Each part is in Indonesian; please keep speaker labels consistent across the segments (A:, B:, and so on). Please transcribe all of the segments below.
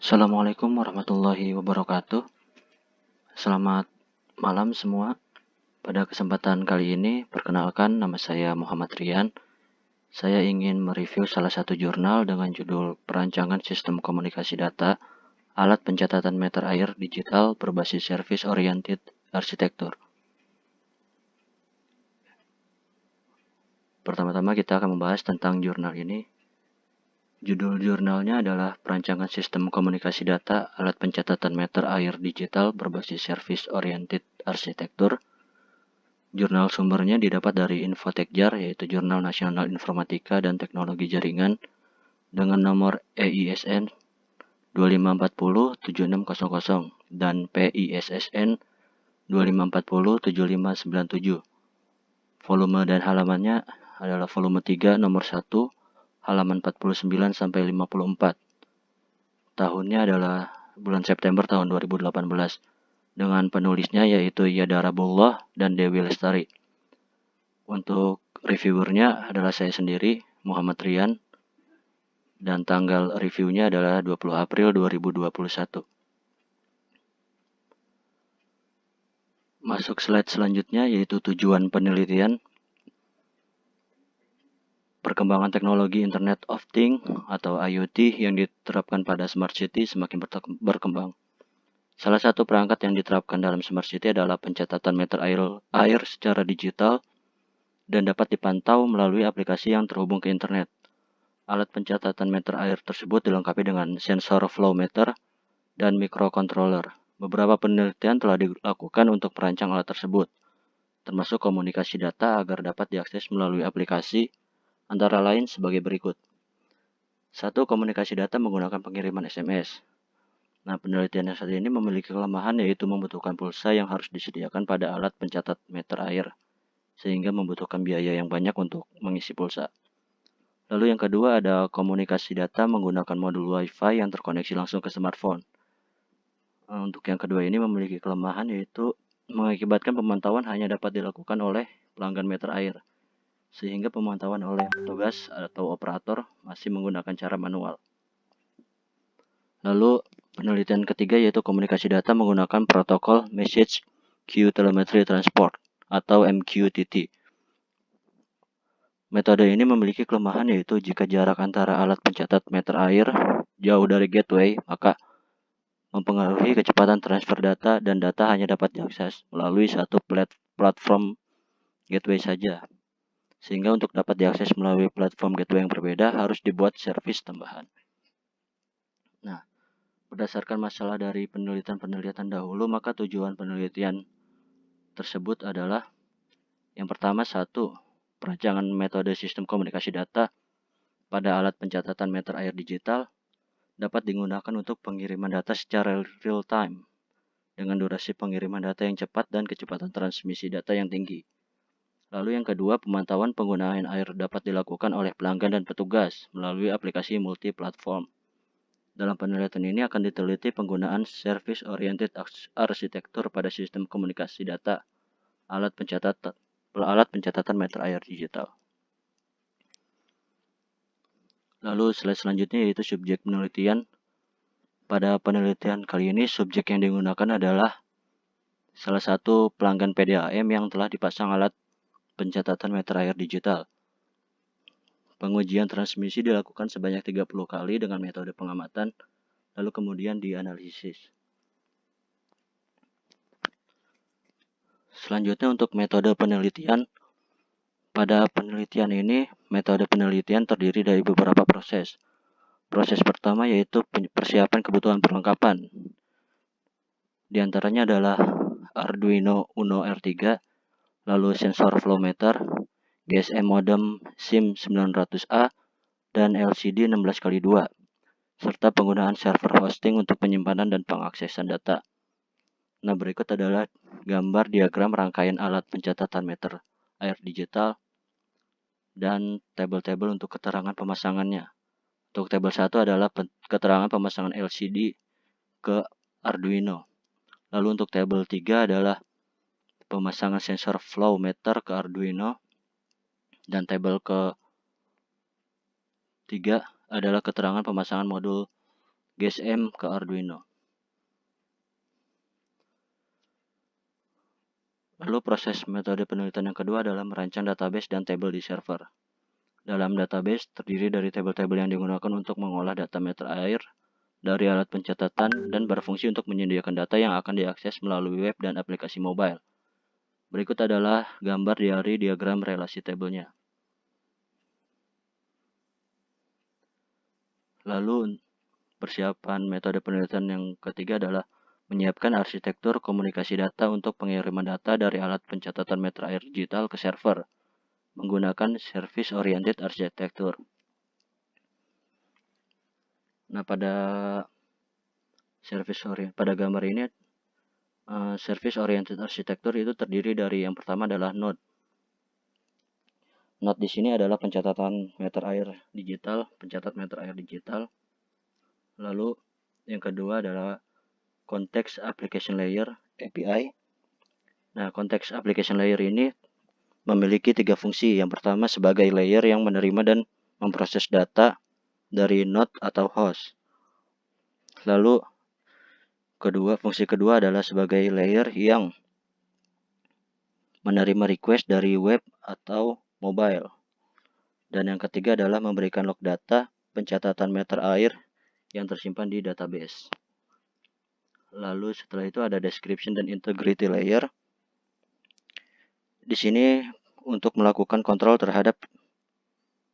A: Assalamualaikum warahmatullahi wabarakatuh. Selamat malam semua. Pada kesempatan kali ini, perkenalkan nama saya Muhammad Rian. Saya ingin mereview salah satu jurnal dengan judul Perancangan Sistem Komunikasi Data, Alat Pencatatan Meter Air Digital Berbasis Service Oriented Architecture. Pertama-tama kita akan membahas tentang jurnal ini. Judul jurnalnya adalah Perancangan Sistem Komunikasi Data, Alat Pencatatan Meter Air Digital Berbasis Service Oriented Architecture. Jurnal sumbernya didapat dari Infotechjar, yaitu Jurnal Nasional Informatika dan Teknologi Jaringan, dengan nomor EISN 25407600 dan PISSN 25407597. Volume dan halamannya adalah volume 3 nomor 1, halaman 49 sampai 54. Tahunnya adalah bulan September tahun 2018. Dengan penulisnya yaitu Yada Rabullah dan Dewi Lestari. Untuk reviewernya adalah saya sendiri, Muhammad Rian, dan tanggal reviewnya adalah 20 April 2021. Masuk slide selanjutnya yaitu tujuan penelitian. Perkembangan teknologi Internet of Things atau IoT yang diterapkan pada Smart City semakin berkembang. Salah satu perangkat yang diterapkan dalam Smart City adalah pencatatan meter air secara digital dan dapat dipantau melalui aplikasi yang terhubung ke internet. Alat pencatatan meter air tersebut dilengkapi dengan sensor flow meter dan microcontroller. Beberapa penelitian telah dilakukan untuk merancang alat tersebut, termasuk komunikasi data agar dapat diakses melalui aplikasi, antara lain sebagai berikut. 1. Komunikasi data menggunakan pengiriman SMS. Nah, penelitian yang satu ini memiliki kelemahan yaitu membutuhkan pulsa yang harus disediakan pada alat pencatat meter air, sehingga membutuhkan biaya yang banyak untuk mengisi pulsa. Lalu yang kedua ada komunikasi data menggunakan modul Wi-Fi yang terkoneksi langsung ke smartphone. Untuk yang kedua ini memiliki kelemahan yaitu mengakibatkan pemantauan hanya dapat dilakukan oleh pelanggan meter air, sehingga pemantauan oleh petugas atau operator masih menggunakan cara manual. Lalu penelitian ketiga yaitu komunikasi data menggunakan protokol Message Queue Telemetry Transport atau MQTT. Metode ini memiliki kelemahan yaitu jika jarak antara alat pencatat meter air jauh dari gateway, maka mempengaruhi kecepatan transfer data dan data hanya dapat diakses melalui satu platform gateway saja. Sehingga untuk dapat diakses melalui platform gateway yang berbeda harus dibuat servis tambahan. Nah, berdasarkan masalah dari penelitian dahulu, maka tujuan penelitian tersebut adalah yang pertama, 1. Perancangan metode sistem komunikasi data pada alat pencatatan meter air digital dapat digunakan untuk pengiriman data secara real time dengan durasi pengiriman data yang cepat dan kecepatan transmisi data yang tinggi. Lalu yang kedua, pemantauan penggunaan air dapat dilakukan oleh pelanggan dan petugas melalui aplikasi multi-platform. Dalam penelitian ini akan diteliti penggunaan Service Oriented Architecture pada sistem komunikasi data, alat pencatatan meter air digital. Lalu slide selanjutnya yaitu subjek penelitian. Pada penelitian kali ini, subjek yang digunakan adalah salah satu pelanggan PDAM yang telah dipasang alat pencatatan meter air digital. Pengujian transmisi dilakukan sebanyak 30 kali dengan metode pengamatan, lalu kemudian dianalisis. Selanjutnya untuk metode penelitian. Pada penelitian ini, metode penelitian terdiri dari beberapa proses. Proses pertama yaitu persiapan kebutuhan perlengkapan. Di antaranya adalah Arduino Uno R3, lalu sensor flow meter, GSM modem SIM 900A, dan LCD 16x2, serta penggunaan server hosting untuk penyimpanan dan pengaksesan data. Nah, berikut adalah gambar diagram rangkaian alat pencatatan meter air digital dan tabel-tabel untuk keterangan pemasangannya. Untuk tabel 1 adalah keterangan pemasangan LCD ke Arduino. Lalu untuk tabel 3 adalah pemasangan sensor flow meter ke Arduino, dan tabel ke-3 adalah keterangan pemasangan modul GSM ke Arduino. Lalu proses metode penelitian yang kedua adalah merancang database dan tabel di server. Dalam database terdiri dari tabel-tabel yang digunakan untuk mengolah data meter air dari alat pencatatan dan berfungsi untuk menyediakan data yang akan diakses melalui web dan aplikasi mobile. Berikut adalah gambar dari diagram relasi tabelnya. Lalu persiapan metode penelitian yang ketiga adalah menyiapkan arsitektur komunikasi data untuk pengiriman data dari alat pencatatan meter air digital ke server menggunakan service oriented architecture. Nah, pada gambar ini service oriented architecture itu terdiri dari yang pertama adalah node. Node di sini adalah pencatatan meter air digital, pencatat meter air digital. Lalu yang kedua adalah Context Application Layer API. Nah, Context Application Layer ini memiliki 3 fungsi. Yang pertama sebagai layer yang menerima dan memproses data dari node atau host. Lalu fungsi kedua adalah sebagai layer yang menerima request dari web atau mobile. Dan yang ketiga adalah memberikan log data pencatatan meter air yang tersimpan di database. Lalu setelah itu ada description dan integrity layer. Di sini untuk melakukan kontrol terhadap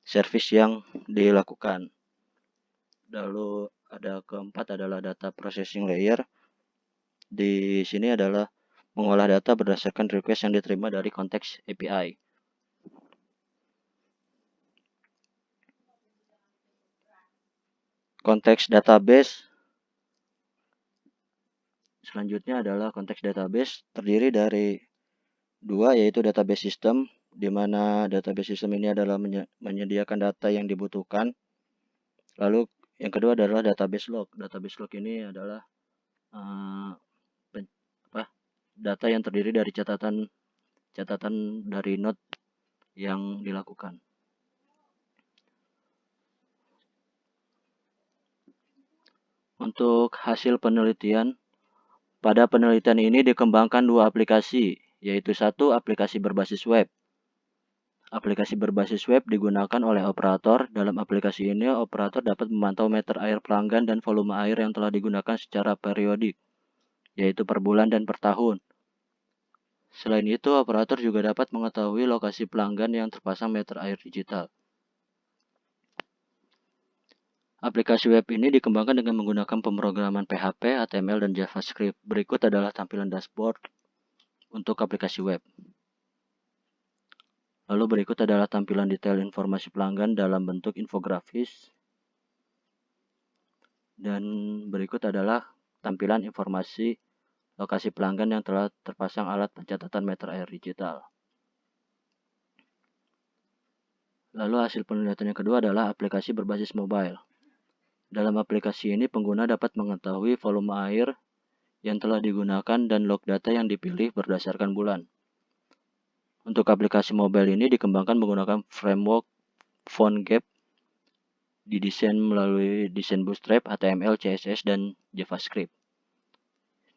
A: service yang dilakukan. Lalu ada keempat adalah data processing layer. Di sini adalah mengolah data berdasarkan request yang diterima dari konteks API. Konteks database selanjutnya adalah konteks database terdiri dari dua, yaitu database system, di mana database system ini adalah menyediakan data yang dibutuhkan. Lalu yang kedua adalah database log. Database log ini adalah data yang terdiri dari catatan dari node yang dilakukan. Untuk hasil penelitian, pada penelitian ini dikembangkan 2 aplikasi, yaitu satu aplikasi berbasis web. Aplikasi berbasis web digunakan oleh operator. Dalam aplikasi ini, operator dapat memantau meter air pelanggan dan volume air yang telah digunakan secara periodik, yaitu per bulan dan per tahun. Selain itu, operator juga dapat mengetahui lokasi pelanggan yang terpasang meter air digital. Aplikasi web ini dikembangkan dengan menggunakan pemrograman PHP, HTML, dan JavaScript. Berikut adalah tampilan dashboard untuk aplikasi web. Lalu berikut adalah tampilan detail informasi pelanggan dalam bentuk infografis. Dan berikut adalah tampilan informasi lokasi pelanggan yang telah terpasang alat pencatatan meter air digital. Lalu hasil penelitian yang kedua adalah aplikasi berbasis mobile. Dalam aplikasi ini pengguna dapat mengetahui volume air yang telah digunakan dan log data yang dipilih berdasarkan bulan. Untuk aplikasi mobile ini dikembangkan menggunakan framework PhoneGap, didesain melalui desain Bootstrap, HTML, CSS, dan JavaScript.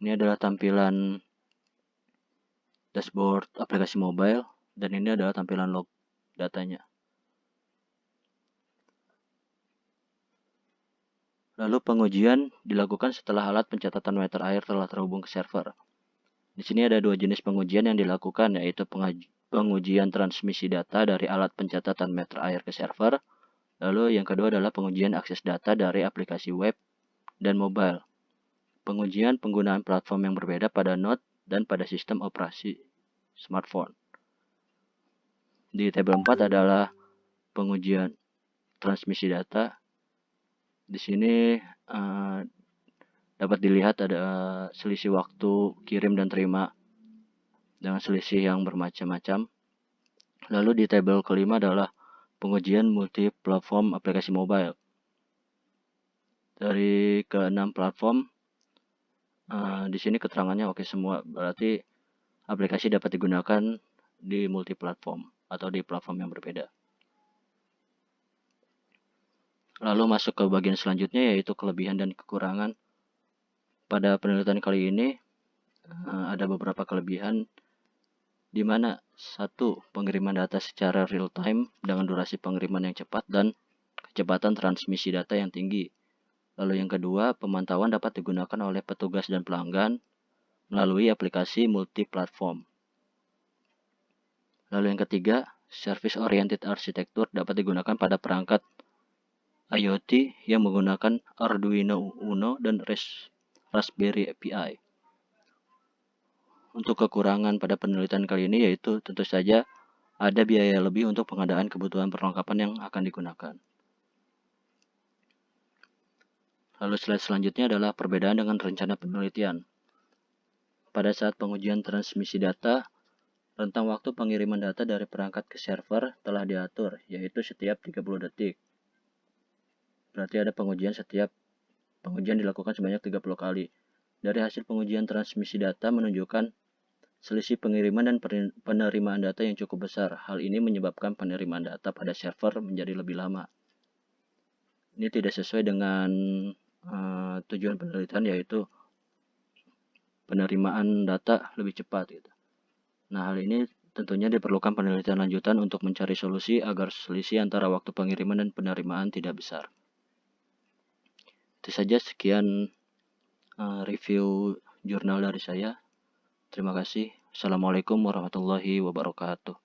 A: Ini adalah tampilan dashboard aplikasi mobile, dan ini adalah tampilan log datanya. Lalu pengujian dilakukan setelah alat pencatatan meter air telah terhubung ke server. Di sini ada 2 jenis pengujian yang dilakukan, yaitu pengujian transmisi data dari alat pencatatan meter air ke server. Lalu yang kedua adalah pengujian akses data dari aplikasi web dan mobile. Pengujian penggunaan platform yang berbeda pada node dan pada sistem operasi smartphone. Di tabel 4 adalah pengujian transmisi data. Di sini dapat dilihat ada selisih waktu kirim dan terima dengan selisih yang bermacam-macam. Lalu di tabel kelima adalah pengujian multi-platform aplikasi mobile. Dari ke-6 platform, di sini keterangannya oke semua, berarti aplikasi dapat digunakan di multi-platform atau di platform yang berbeda. Lalu masuk ke bagian selanjutnya, yaitu kelebihan dan kekurangan. Pada penelitian kali ini ada beberapa kelebihan, di mana satu, pengiriman data secara real time dengan durasi pengiriman yang cepat dan kecepatan transmisi data yang tinggi. Lalu yang kedua, pemantauan dapat digunakan oleh petugas dan pelanggan melalui aplikasi multi-platform. Lalu yang ketiga, service oriented architecture dapat digunakan pada perangkat IoT yang menggunakan Arduino Uno dan Raspberry Pi. Untuk kekurangan pada penelitian kali ini yaitu tentu saja ada biaya lebih untuk pengadaan kebutuhan perlengkapan yang akan digunakan. Lalu slide selanjutnya adalah perbedaan dengan rencana penelitian. Pada saat pengujian transmisi data, rentang waktu pengiriman data dari perangkat ke server telah diatur, yaitu setiap 30 detik. Berarti ada pengujian dilakukan sebanyak 30 kali. Dari hasil pengujian transmisi data menunjukkan selisih pengiriman dan penerimaan data yang cukup besar. Hal ini menyebabkan penerimaan data pada server menjadi lebih lama. Ini tidak sesuai dengan tujuan penelitian, yaitu penerimaan data lebih cepat gitu. Nah, hal ini tentunya diperlukan penelitian lanjutan untuk mencari solusi agar selisih antara waktu pengiriman dan penerimaan tidak besar. Itu saja, sekian review jurnal dari saya. Terima kasih. Assalamualaikum warahmatullahi wabarakatuh.